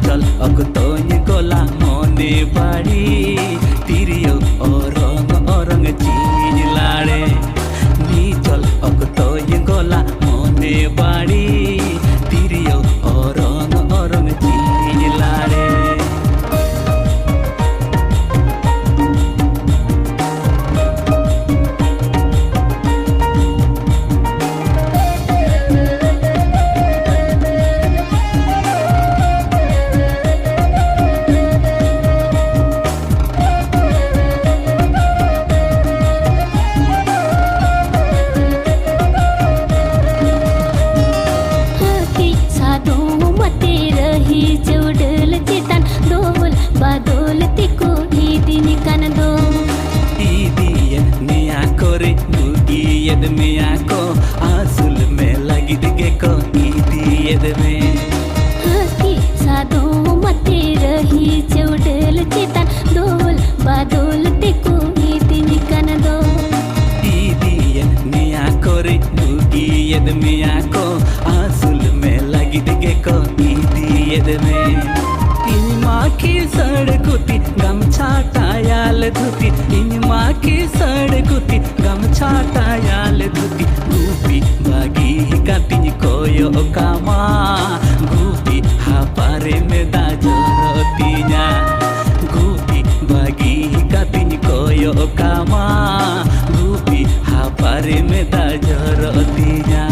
चल अगतोय गोला मोने बाड़ी तिरियो औरंग चीज लाड़े नी चल अगतोय गोला मोने बाड़ी तिरियो औरंग चीज लाड़े बादल तिको ईदी निकान दो ईदी मिया कोरे बुगी यद मिया को आसुल में लगी दिगे को ईदी यद में हकी सादो मते रही चौडल चितान दोल बादल तिको ईदी निकान दो ईदी मिया कोरे बुगी यद मिया को आसुल में लगी दिगे को ईदी यद में माँ की सड़कुती गमछा टायाल धुती इन माँ की सड़कुती गमछा टायाल धुती गुपी बागी कातिन कोयो कामा गुपी हापारे में दाजरतीना गुपी बागी कातिन कोयो कामा गुपी हापारे में दाजरतीना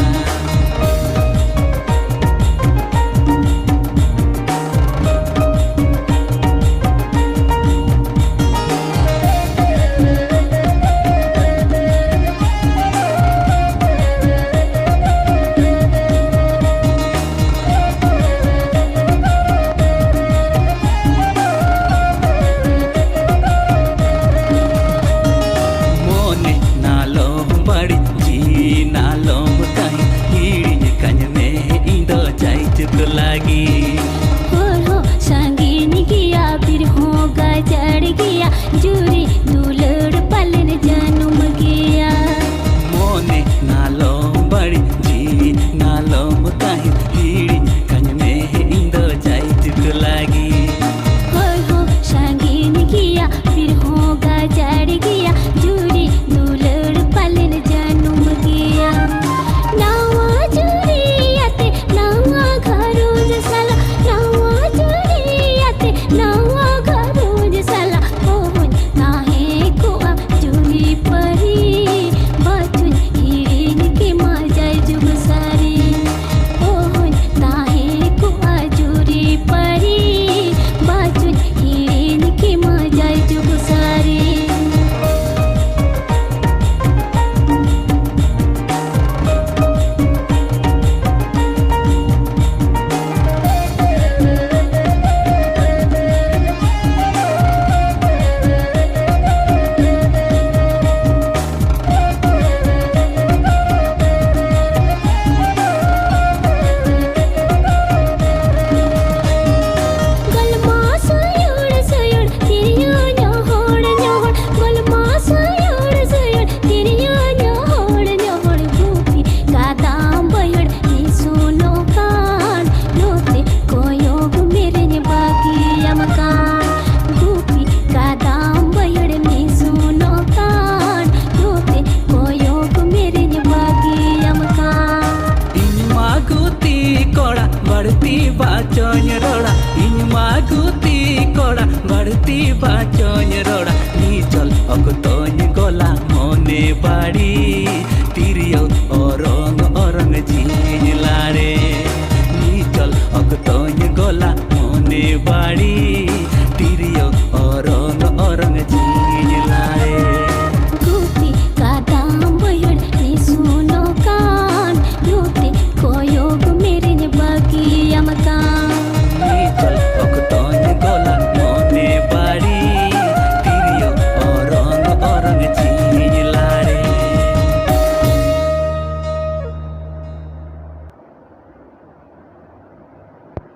लगी हो संगीन किया फिर होगा जड़ गया जुरी दुलड़ पलन जन्म गया मोने नालो बड़ी जी नालो मुताही हीड़ी कन में इंदो जाई चुक लगी हो संगीन किया फिर होगा जड़ गया जुरी दुलड़ पलन जन्म गया नावा जुरी आते नावा बाचोन रोड़ा इन मागुती कोड़ा बढ़ती बाचोन रोड़ा नी चल अगतोय गोला मोने बाड़ी तिरियो औरंग